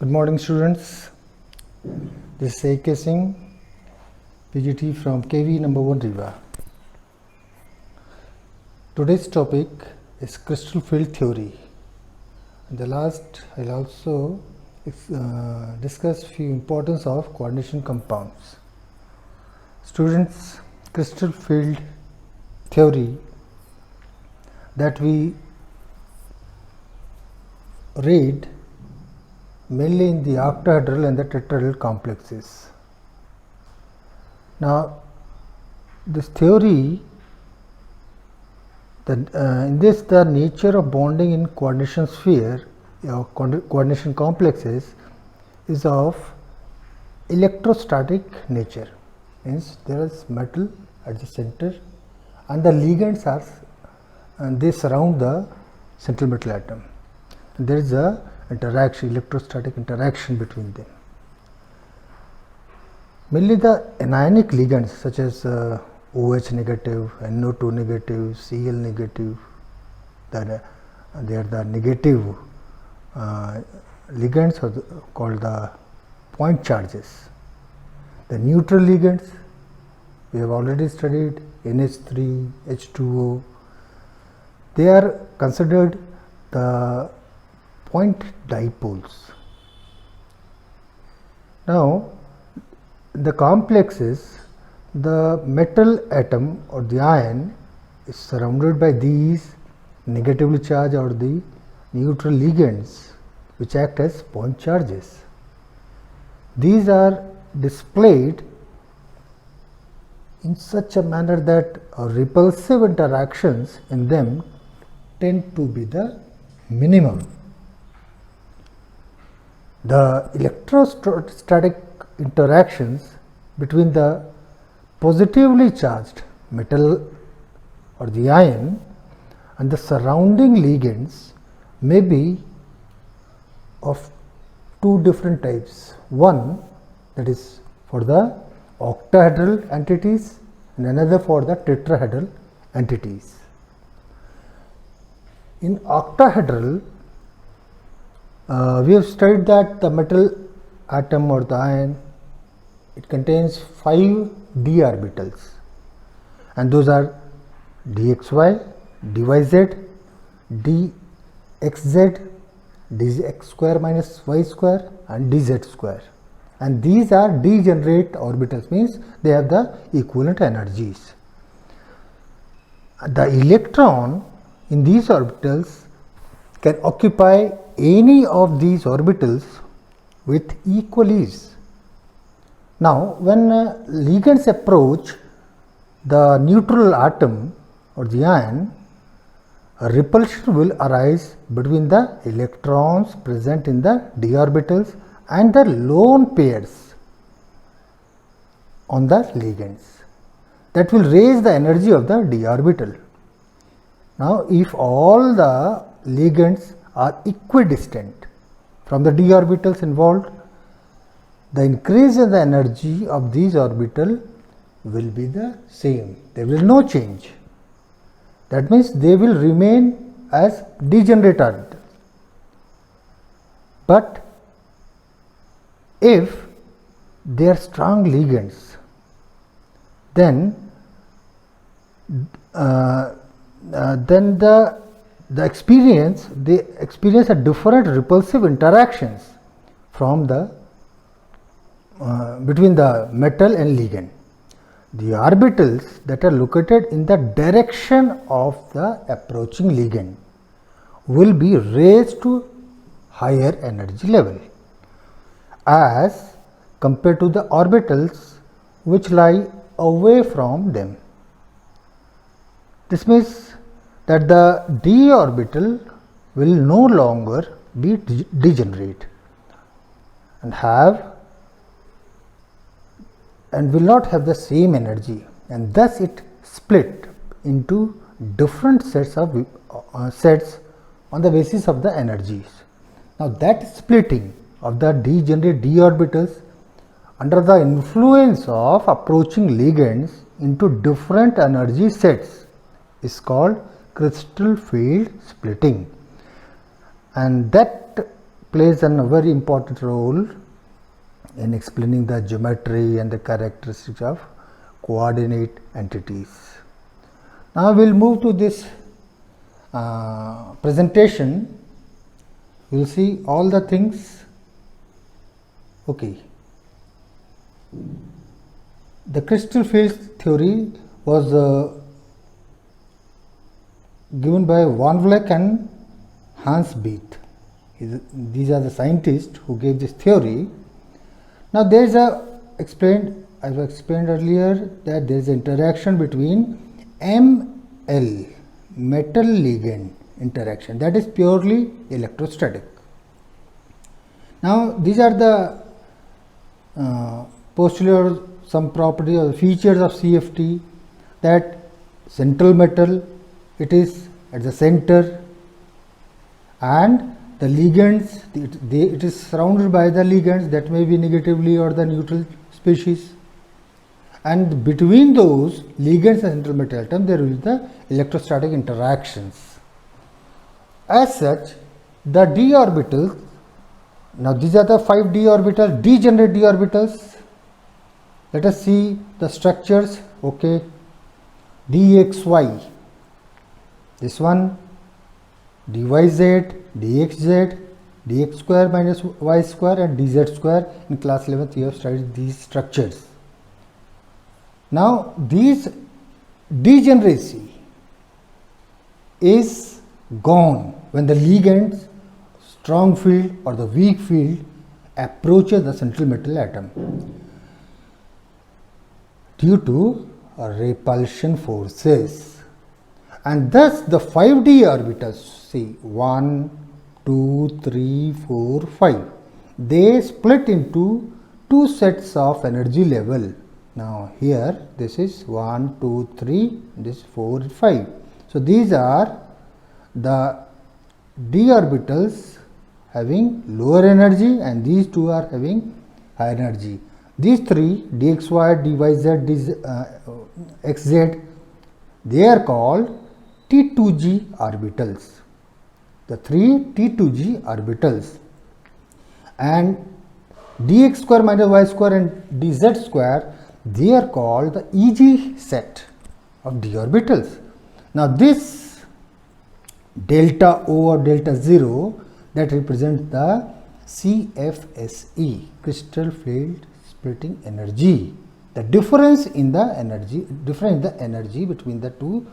Good morning, students. This is A.K. Singh, PGT from KV number 1 Riva. Today's topic is crystal field theory. In the last, I'll also discuss few importance of coordination compounds. Students, crystal field theory that we read mainly in the octahedral and the tetrahedral complexes. Now, this theory, in this the nature of bonding in coordination sphere or coordination complexes is of electrostatic nature. Means there is metal at the center and the ligands are and they surround the central metal atom. And there is a interaction, electrostatic interaction between them. Mainly the anionic ligands such as OH negative, NO2 negative, Cl negative, they are the negative ligands called the point charges. The neutral ligands we have already studied, NH3, H2O, they are considered the point dipoles. Now, the complexes, the metal atom or the ion is surrounded by these negatively charged or the neutral ligands which act as point charges. These are displayed in such a manner that repulsive interactions in them tend to be the minimum. The electrostatic interactions between the positively charged metal or the ion and the surrounding ligands may be of two different types. One, that is for the octahedral entities, and another for the tetrahedral entities. In octahedral, we have studied that the metal atom or the ion, it contains 5 d orbitals, and those are dxy, dyz, dxz, dx square minus y square, and dz square. And these are degenerate orbitals, means they have the equivalent energies. The electron in these orbitals can occupy any of these orbitals with equal ease. Now, when ligands approach the neutral atom or the ion, a repulsion will arise between the electrons present in the d orbitals and the lone pairs on the ligands. That will raise the energy of the d orbital. Now, if all the ligands are equidistant from the d orbitals involved, the increase in the energy of these orbital will be the same. There will be no change. That means they will remain as degenerate orbitals. But if they are strong ligands, then they experience a different repulsive interactions from the between the metal and ligand. The orbitals that are located in the direction of the approaching ligand will be raised to higher energy level as compared to the orbitals which lie away from them. This means that the d orbital will no longer be degenerate and will not have the same energy, and thus it split into different sets on the basis of the energies. Now, that splitting of the degenerate d orbitals under the influence of approaching ligands into different energy sets is called crystal field splitting, and that plays a very important role in explaining the geometry and the characteristics of coordinate entities. Now we will move to this presentation. You will see all the things. Okay. The crystal field theory was given by Von Vleck and Hans Bethe. These are the scientists who gave this theory. Now there is I have explained earlier that there is an interaction between ML, metal ligand interaction, that is purely electrostatic. Now these are the postulate some property or features of CFT, that central metal, it is at the center, and the ligands, it is surrounded by the ligands that may be negatively or the neutral species, and between those ligands and central metal atom there will be the electrostatic interactions. As such, the d orbitals, now these are the 5 d orbitals, degenerate d orbitals. Let us see the structures. Okay, dxy, this one, dyz, dxz, dx square minus y square, and dz square. In class 11th we have studied these structures. Now these degeneracy is gone when the ligand, strong field or the weak field, approaches the central metal atom due to repulsion forces, and thus the 5d orbitals, see 1, 2, 3, 4, 5, they split into 2 sets of energy level. Now here this is 1, 2, 3, this 4, 5. So these are the d orbitals having lower energy, and these two are having higher energy. These three, dxy, dyz, xz, they are called T2g orbitals, the 3 T2g orbitals, and dx square minus y square and dz square, they are called the Eg set of d orbitals. Now this delta O or delta 0, that represents the CFSE, crystal field splitting energy, the difference in the energy, between the two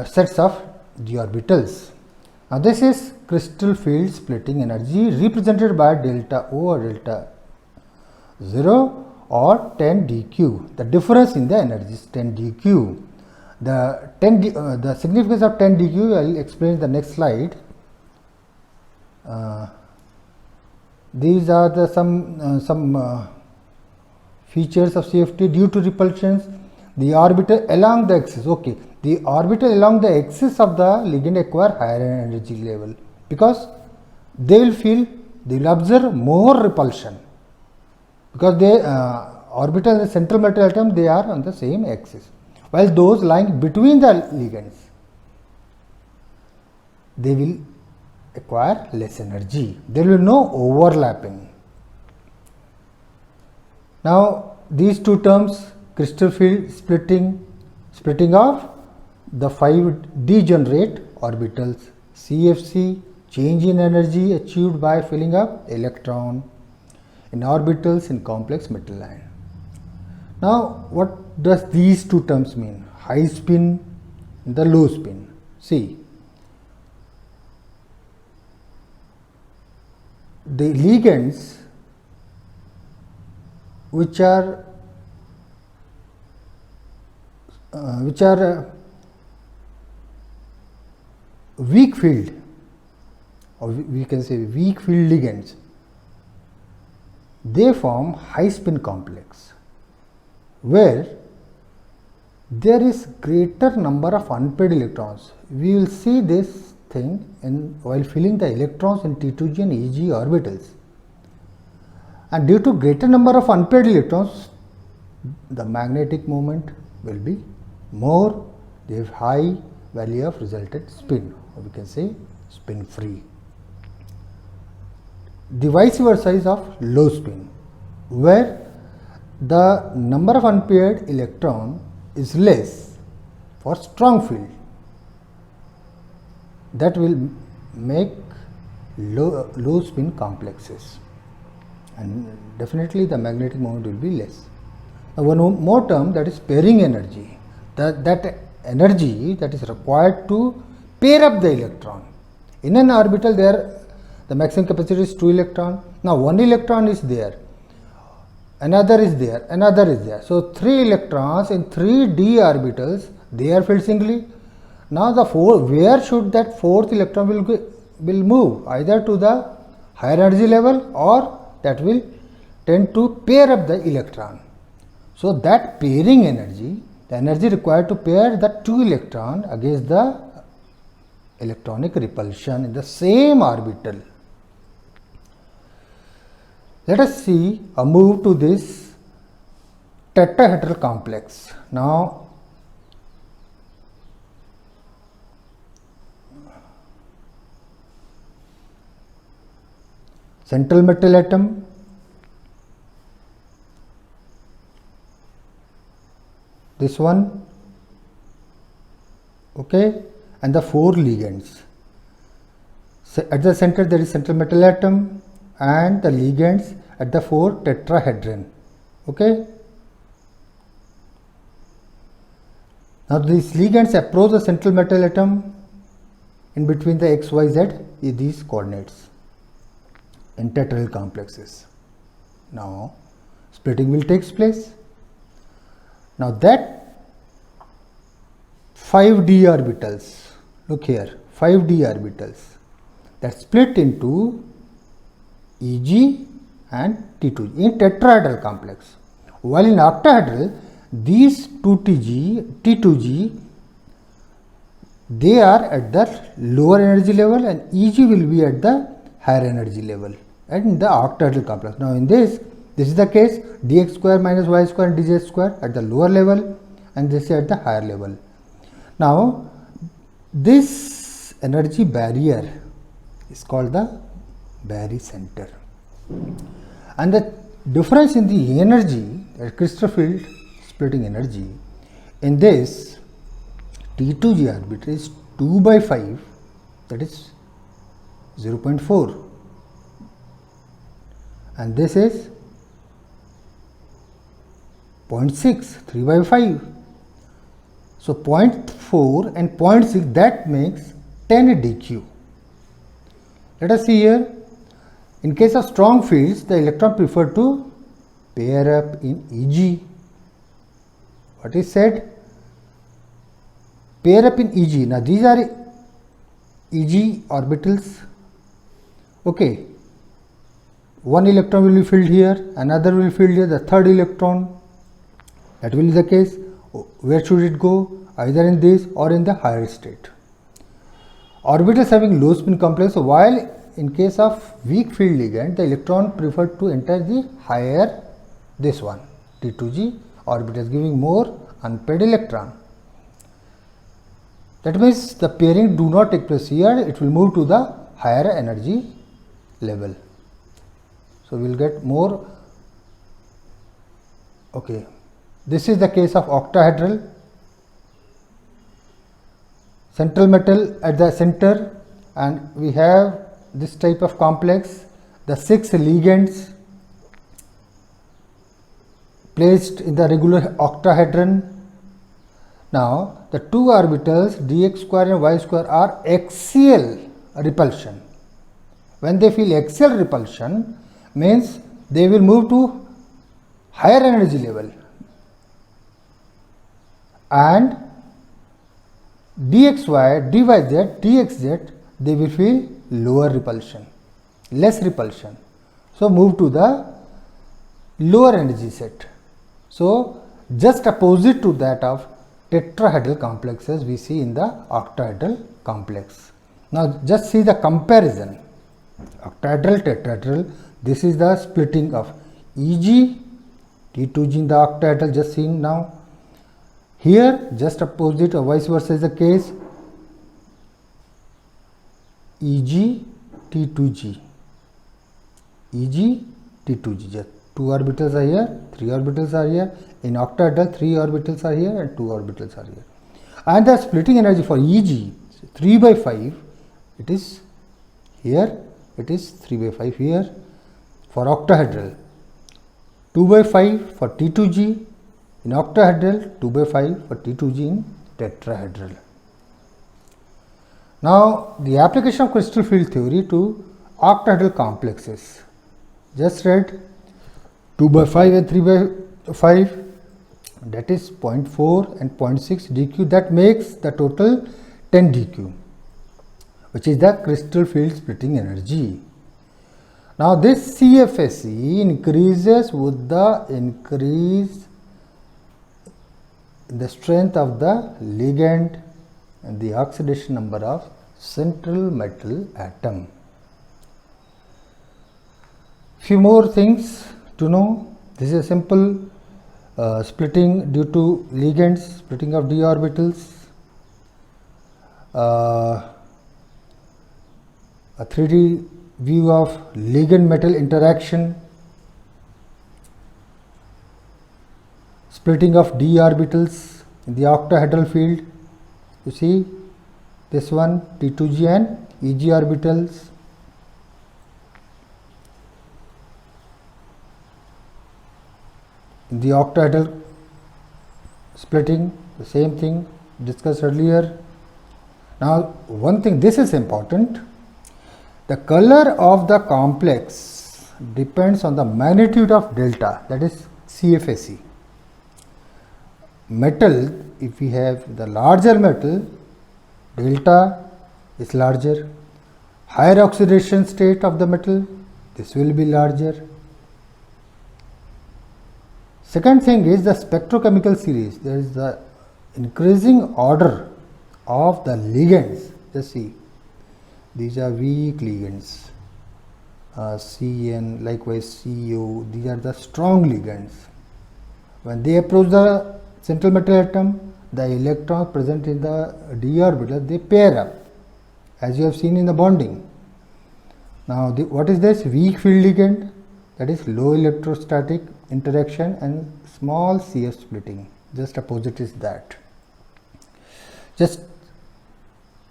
sets of d orbitals. Now this is crystal field splitting energy represented by delta O or delta 0 or 10 dq. The difference in the energy is 10 dq. The significance of 10 dq I will explain in the next slide. These are the some features of CFT. Due to repulsions, the orbital along the axis, okay, the orbital along the axis of the ligand acquire higher energy level, because they will observe more repulsion, because they orbital and the central metal atom, they are on the same axis, while those lying between the ligands, they will acquire less energy. There will be no overlapping. Now these two terms, crystal field splitting off, the 5 degenerate orbitals, CFC, change in energy achieved by filling up electron in orbitals in complex metal line. Now what does these two terms mean? High spin and the low spin. See, the ligands which are weak field, or we can say weak field ligands, they form high spin complex, where there is greater number of unpaired electrons. We will see this thing while filling the electrons in T2g and Eg orbitals, and due to greater number of unpaired electrons, the magnetic moment will be more. They have high value of resultant spin, or we can say spin free. the vice versa is of low spin, where the number of unpaired electron is less for strong field. That will make low spin complexes, and definitely the magnetic moment will be less. Now, one more term, that is pairing energy. That energy that is required to pair up the electron. In an orbital, the maximum capacity is 2 electron. Now, 1 electron is there, another is there, another is there. So, 3 electrons in 3d orbitals, they are filled singly. Now, where should that 4th electron will move? Either to the higher energy level, or that will tend to pair up the electron. So, that pairing energy, the energy required to pair the 2 electron against the electronic repulsion in the same orbital. Let us see a move to this tetrahedral complex. Now, central metal atom, this one, okay, and the 4 ligands. So at the center there is central metal atom and the ligands at the 4 tetrahedron, okay. Now these ligands approach the central metal atom in between the x, y, z is these coordinates in tetrahedral complexes. Now splitting will take place. Now that 5d orbitals, look here, 5d orbitals that split into Eg and T2G in tetrahedral complex, while in octahedral these 2T2G they are at the lower energy level and Eg will be at the higher energy level and in the octahedral complex. Now in this is the case, dx square minus y square and dz square at the lower level and this is at the higher level. Now this energy barrier is called the barycenter, and the difference in the energy, crystal field splitting energy in this T2G orbital is 2 by 5, that is 0.4, and this is 0.6, 3 by 5. So 0.4 and 0.6, that makes 10 dq. Let us see here. In case of strong fields, the electron prefer to pair up in Eg. What is said? Pair up in Eg. Now these are Eg orbitals. Okay. One electron will be filled here, another will be filled here, the third electron. That will be the case. Where should it go? Either in this or in the higher state. Orbitals having low spin complex, while in case of weak field ligand, the electron preferred to enter the higher, this one, T2G orbitals, giving more unpaired electron. That means the pairing do not take place here, it will move to the higher energy level. So we will get more, okay. This is the case of octahedral, central metal at the center, and we have this type of complex, the 6 ligands placed in the regular octahedron. Now the 2 orbitals dx square and y square are axial repulsion. When they feel axial repulsion, means they will move to higher energy level, and dxy, dyz, dxz, they will feel lower repulsion, less repulsion. So move to the lower energy set. So just opposite to that of tetrahedral complexes we see in the octahedral complex. Now just see the comparison. Octahedral, tetrahedral, this is the splitting of Eg, T2G in the octahedral, just seeing now. Here just opposite or vice versa is the case, Eg, T2G. Eg, T2g. Just 2 orbitals are here, 3 orbitals are here. In octahedral, 3 orbitals are here and 2 orbitals are here. And the splitting energy for Eg, 3 by 5, it is here, it is 3 by 5 here for octahedral, 2 by 5 for T2g in octahedral, 2 by 5 for T2g in tetrahedral. Now, the application of crystal field theory to octahedral complexes. Just read 2 by 5 and 3 by 5, that is 0.4 and 0.6 dq, that makes the total 10 dq, which is the crystal field splitting energy. Now, this CFSE increases with the increase in the strength of the ligand and the oxidation number of central metal atom. Few more things to know. This is a simple splitting due to ligands, splitting of d orbitals, a 3D view of ligand metal interaction, splitting of d orbitals in the octahedral field. You see this one, T2g and Eg orbitals. In the octahedral splitting, the same thing discussed earlier. Now, one thing, this is important. The color of the complex depends on the magnitude of delta, that is CFSE. Metal, if we have the larger metal, delta is larger. Higher oxidation state of the metal, this will be larger. Second thing is the spectrochemical series. There is the increasing order of the ligands. Just see, these are weak ligands, CN, likewise CO, these are the strong ligands. When they approach the central metal atom, the electrons present in the d orbital, they pair up, as you have seen in the bonding. Now, what is this? Weak field ligand, that is low electrostatic interaction and small CF splitting. Just opposite is that. Just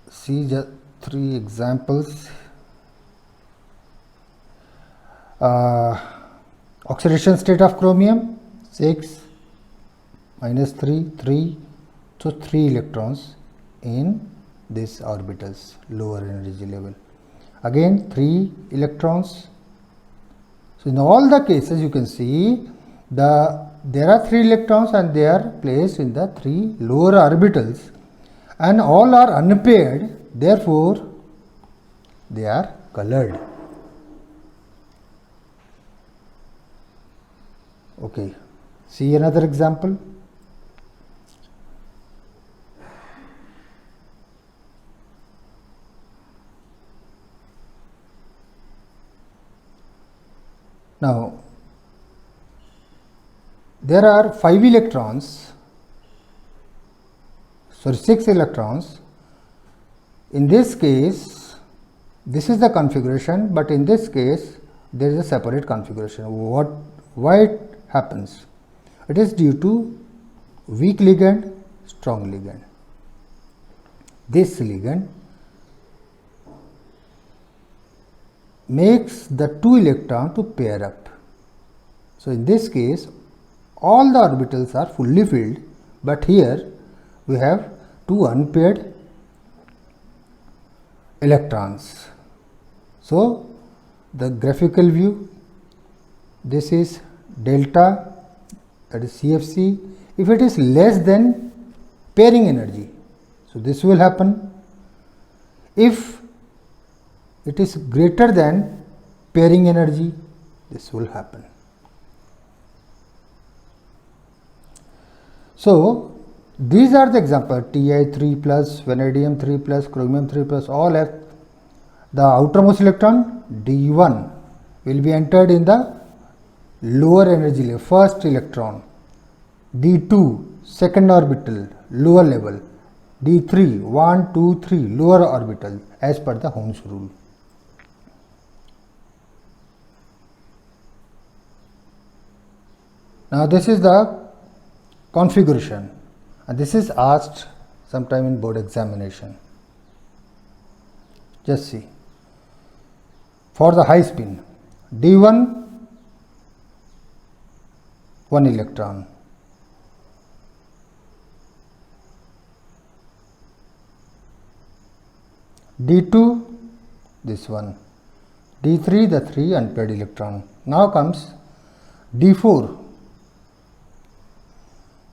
see just 3 examples. Oxidation state of chromium, 6 minus 3, 3. So 3 electrons in these orbitals, lower energy level. Again 3 electrons. So in all the cases you can see there are 3 electrons and they are placed in the 3 lower orbitals and all are unpaired, therefore they are colored. Okay, see another example. Now, there are 5 electrons, sorry 6 electrons. In this case, this is the configuration, but in this case there is a separate configuration. Why it happens? It is due to weak ligand, strong ligand. This ligand makes the 2 electron to pair up. So in this case all the orbitals are fully filled, but here we have 2 unpaired electrons. So the graphical view, this is delta, that is CFC. If it is less than pairing energy, so this will happen. If it is greater than pairing energy, this will happen. So these are the examples, Ti3 plus, vanadium 3 plus, chromium 3 plus, all have the outermost electron D1 will be entered in the lower energy level, first electron, D2 second orbital, lower level, D3 1, 2, 3 lower orbital as per the Hund's rule. Now this is the configuration, and this is asked sometime in board examination. Just see. For the high spin, D1 1 electron, D2 this one, D3 the 3 unpaired electron. Now comes D4.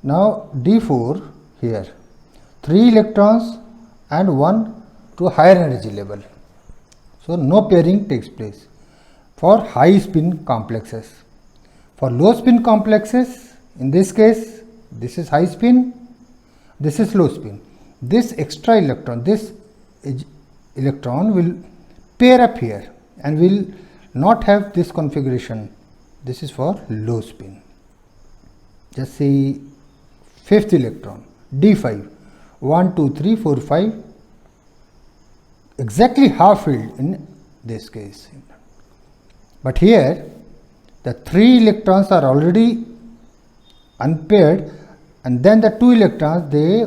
Now D4 here 3 electrons and 1 to higher energy level. So no pairing takes place for high spin complexes. For low spin complexes, in this case, this is high spin, this is low spin. This extra electron, this electron will pair up here and will not have this configuration. This is for low spin. Just see 5th electron, D5, 1, 2, 3, 4, 5, exactly half filled in this case. But here the 3 electrons are already unpaired, and then the 2 electrons they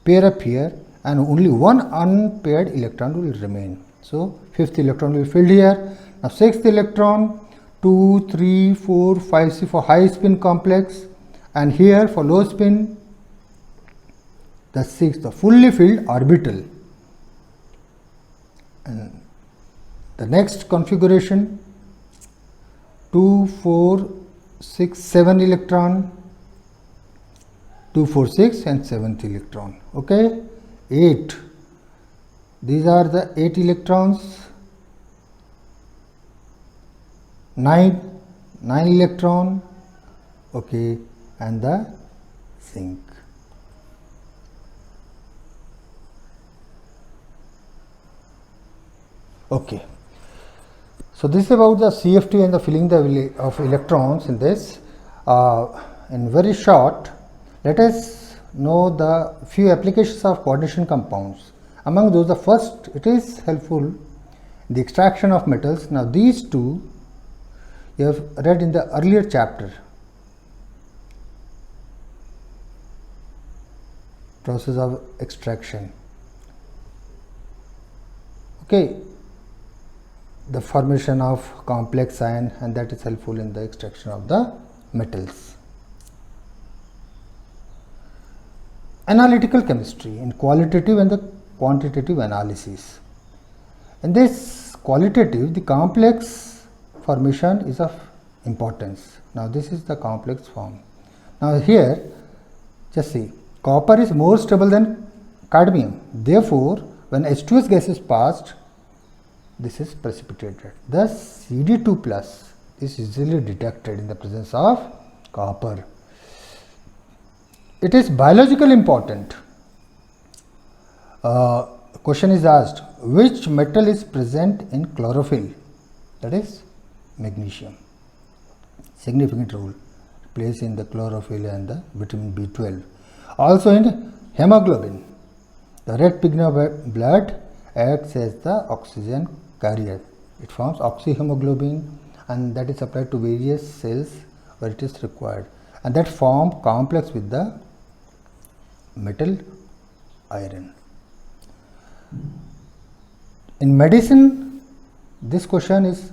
pair up here, and only 1 unpaired electron will remain. So 5th electron will be filled here. Now 6th electron, 2, 3, 4, 5, 6 for high spin complex, and here for low spin the 6th, the fully filled orbital. And the next configuration 2, 4, 6, 7 electron, 2, 4, 6 and 7th electron. Okay, 8. These are the 8 electrons. 9 electron. Okay, and the zinc. Okay. So this is about the CFT and the filling of electrons in this. In very short, let us know the few applications of coordination compounds. Among those, the first, it is helpful in the extraction of metals. Now these two you have read in the earlier chapter. Process of extraction. Okay. The formation of complex ion, and that is helpful in the extraction of the metals. Analytical chemistry in qualitative and the quantitative analysis. In this qualitative, the complex formation is of importance. Now this is the complex form. Now here, just see, copper is more stable than cadmium. Therefore, when H2S gas is passed, this is precipitated. Thus Cd2 plus is easily detected in the presence of copper. It is biologically important. Question is asked, which metal is present in chlorophyll? That is magnesium. Significant role plays in the chlorophyll and the vitamin B12. Also in hemoglobin, the red pigment of blood acts as the oxygen carrier. It forms oxyhemoglobin, and that is supplied to various cells where it is required, and that form complex with the metal iron. In medicine, this question is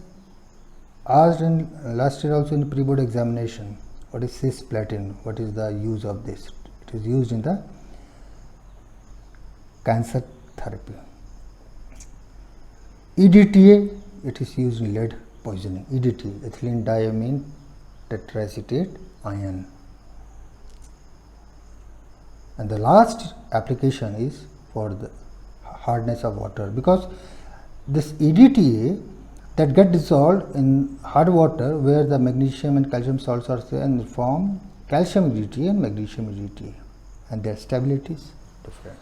asked in last year also in pre-board examination. What is cisplatin? What is the use of this? It is used in the cancer therapy. EDTA, it is used in lead poisoning. EDTA, ethylene diamine tetraacetate ion. And the last application is for the hardness of water, because this EDTA that get dissolved in hard water where the magnesium and calcium salts are there and form calcium EDTA and magnesium EDTA, and their stability is different.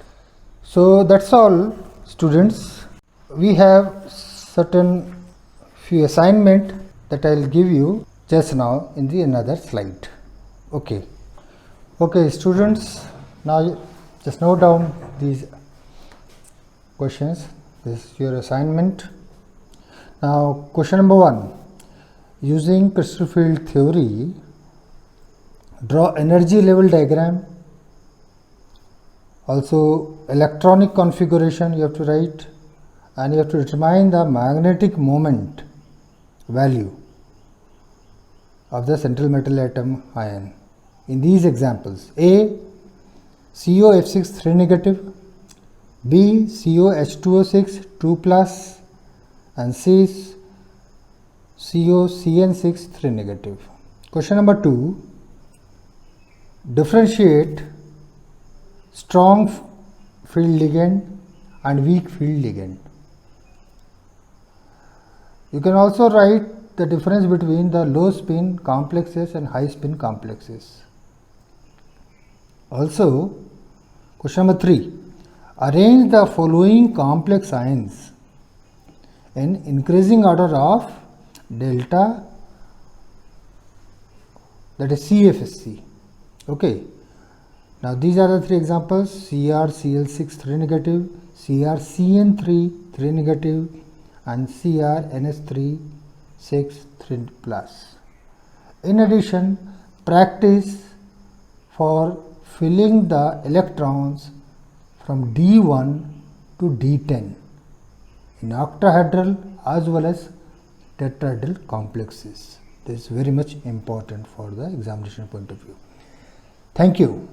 So that's all, students. We have certain few assignment that I will give you just now in the another slide. Okay, students, now just note down these questions. This is your assignment. Now question number 1, using crystal field theory, draw energy level diagram. Also electronic configuration you have to write, and you have to determine the magnetic moment value of the central metal atom ion. In these examples, A, COF6 3 negative, B, COH2O6 2 plus, and C, COCN6 3 negative. Question number 2, differentiate strong field ligand and weak field ligand. You can also write the difference between the low spin complexes and high spin complexes. Also, question number 3, arrange the following complex ions in increasing order of delta, that is CFSC. Okay. Now these are the 3 examples: CrCl6 3 negative, CrCN3 3 negative, and CrNS3 6 3 plus. In addition, practice for filling the electrons from D1 to D10 in octahedral as well as tetrahedral complexes. This is very much important for the examination point of view. Thank you.